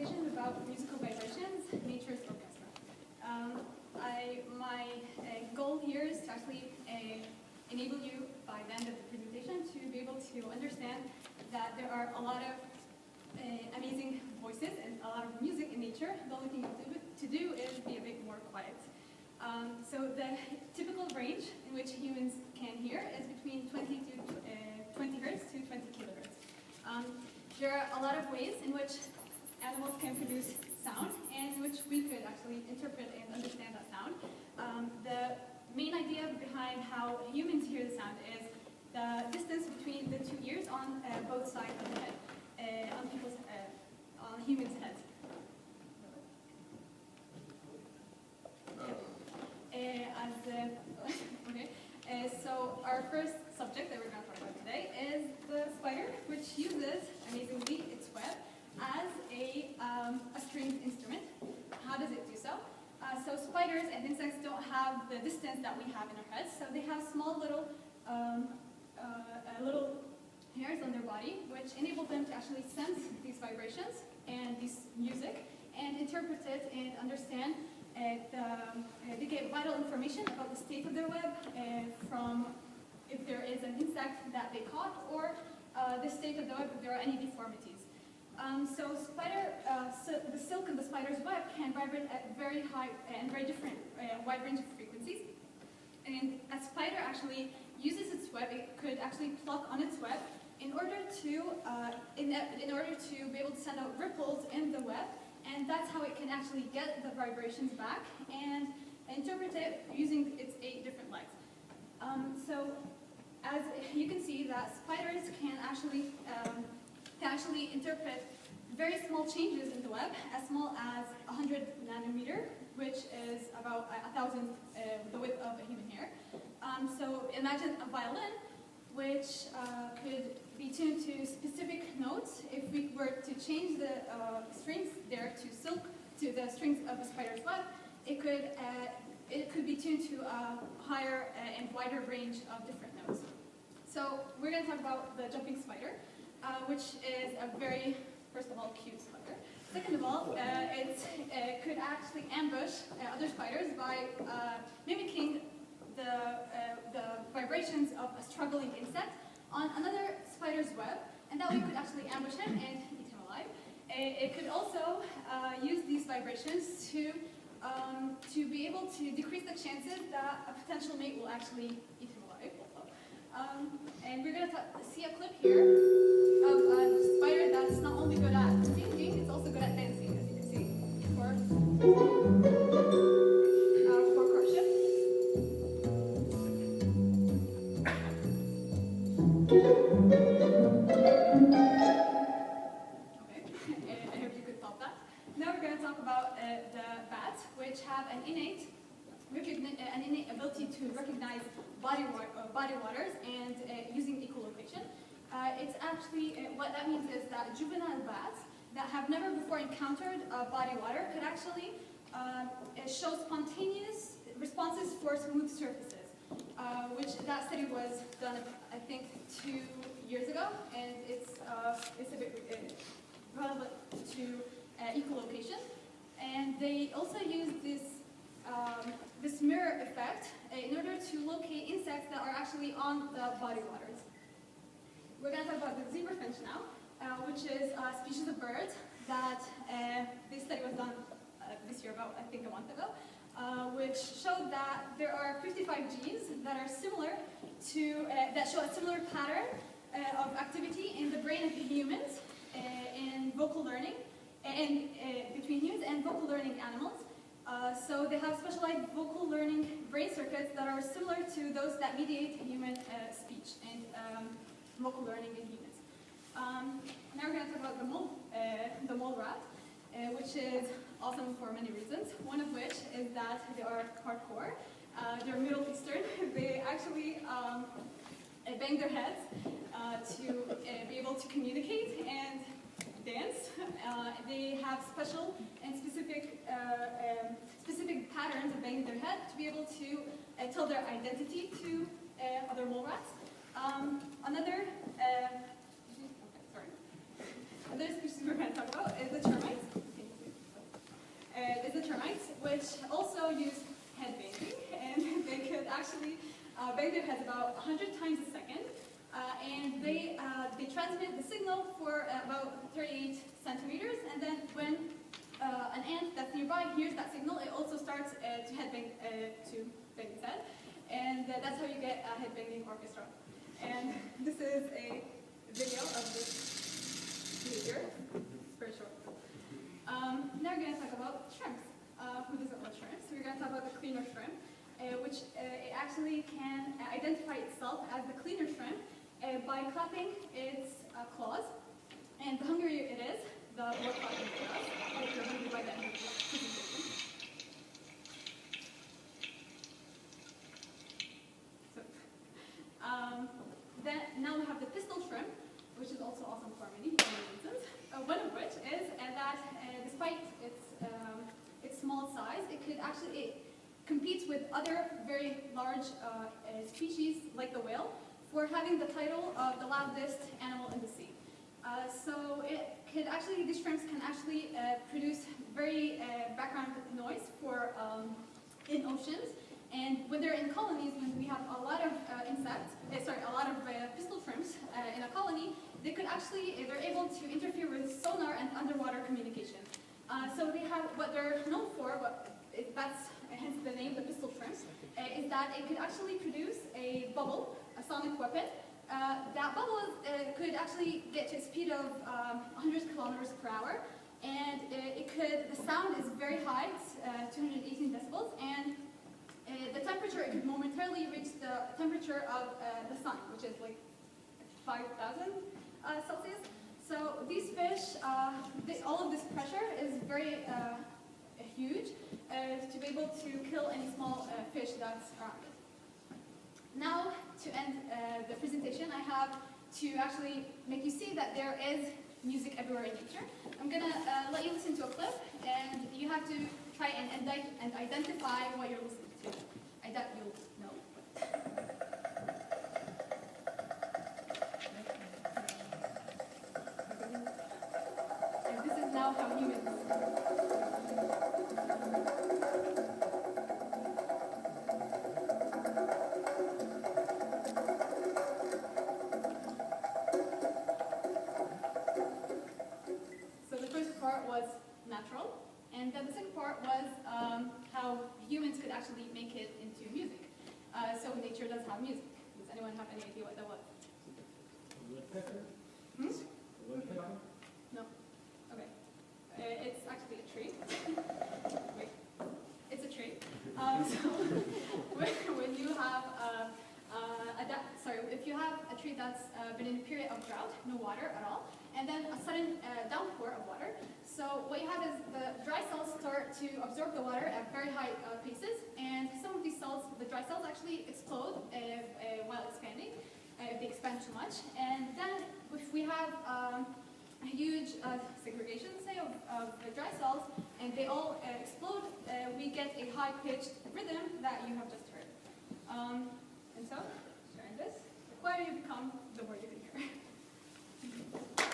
presentation about musical vibrations, nature's orchestra. My goal here is to actually enable you by the end of the presentation to be able to understand that there are a lot of amazing voices and a lot of music in nature. The only thing to do is be a bit more quiet. So the typical range in which humans can hear is between 20 hertz to 20 kilohertz. There are a lot of ways in which animals can produce sound and in which we could actually interpret and understand that sound. The main idea behind how humans hear the sound is the distance between the two ears on both sides of the head, on humans' heads. So our first subject that we're going to talk about today is the spider, which uses, amazingly, its web as a stringed instrument. How does it do so? So spiders and insects don't have the distance that we have in our heads, so they have small little hairs on their body, which enable them to actually sense these vibrations and this music and interpret it and understand. They get vital information about the state of their web from if there is an insect that they caught or the state of the web if there are any deformities. So the silk of the spider's web can vibrate at very high and very different wide range of frequencies. And a spider actually uses its web. It could actually pluck on its web in order to be able to send out ripples in the web. And that's how it can actually get the vibrations back and interpret it using its 8 different legs. So as you can see, that spiders can actually interpret very small changes in the web, as small as 100 nanometer, which is about 1,000 the width of a human hair. So imagine a violin, which could be tuned to specific notes. If we were to change the strings there to the strings of the spider's web, it could be tuned to a higher and wider range of different notes. So we're going to talk about the jumping spider, which is a very, first of all, cute spider. Second of all, it could actually ambush other spiders by mimicking the vibrations of a struggling insect on another spider's web, and that way could actually ambush him and eat him alive. It could also use these vibrations to be able to decrease the chances that a potential mate will actually eat him alive. And we're going to see a clip here of a spider that's not only good at singing, it's also good at dancing, as you can see, for courtship. I hope you could stop that. Now we're going to talk about the bats, which have an innate ability to recognize body waters and using echolocation. It's actually, what that means is that juvenile bats that have never before encountered body water could actually show spontaneous responses for smooth surfaces, which that study was done, I think, 2 years ago, and it's a bit relevant to echolocation. And they also use this mirror effect in order to locate insects that are actually on the body waters. We're going to talk about the zebrafinch now, which is a species of bird that this study was done this year, about I think a month ago, which showed that there are 55 genes that are similar to that show a similar pattern of activity in the brain of the humans in vocal learning, and between humans and vocal learning animals. So they have specialized vocal learning brain circuits that are similar to those that mediate human speech and vocal learning in humans. Now we're going to talk about the mole rat, which is awesome for many reasons. One of which is that they are hardcore. They're Middle Eastern. They actually bang their heads to be able to communicate and dance. They have special and specific patterns of banging their head to be able to tell their identity to other mole rats. Another species we're going to talk about is the termites. is the termites, which also use head banging, and they could actually bang their heads about 100 times a second, and they transmit the signal for about 38 centimeters, and then when an ant that's nearby hears that signal, it also starts to headbang to bang its head, and that's how you get a headbanging orchestra. And this is a video of this behavior. It's very short. Now we're going to talk about shrimps. Who doesn't love shrimps? We're going to talk about the cleaner shrimp, which it actually can identify itself as the cleaner shrimp by clapping its claws. And the hungrier it is, the more clapping it does. If you're hungry by the end of the presentation. So, then now we have the pistol shrimp, which is also awesome for many reasons. One of which is that despite its small size, it competes with other very large species like the whale for having the title of the loudest animal in the sea. So these shrimps can actually produce very background noise for in oceans. And when they're in colonies, when we have a lot of pistol shrimps in a colony, they're able to interfere with sonar and underwater communication. So they have what they're known for, that's hence the name, the pistol shrimp, is that it could actually produce a bubble, a sonic weapon. That bubble could actually get to a speed of 100 kilometers per hour, and the sound is very high, it's 218 decibels, and the temperature, it could momentarily reach the temperature of the sun, which is like 5,000 Celsius. So these fish, all of this pressure is very huge to be able to kill any small fish that's around it. Now, to end the presentation, I have to actually make you see that there is music everywhere in nature. I'm going to let you listen to a clip, and you have to try and identify what you're listening to. I doubt you'll know. And this is now how humans. So the first part was natural, and then the second part was how humans could actually make it into music. So nature does have music. Does anyone have any idea what that was? Woodpecker? Woodpecker? No. Okay. It's actually a tree. Wait. It's a tree. So when you have if you have a tree that's been in a period of drought, no water at all, and then a sudden downpour of water, so what you have is the dry cells start to absorb the water at very high paces, and some of these cells, the dry cells, actually explode while expanding, if they expand too much. And then if we have a huge segregation, say, of the dry cells, and they all explode, we get a high-pitched rhythm that you have just heard. And so, sharing this, the quieter you become, the more you can hear.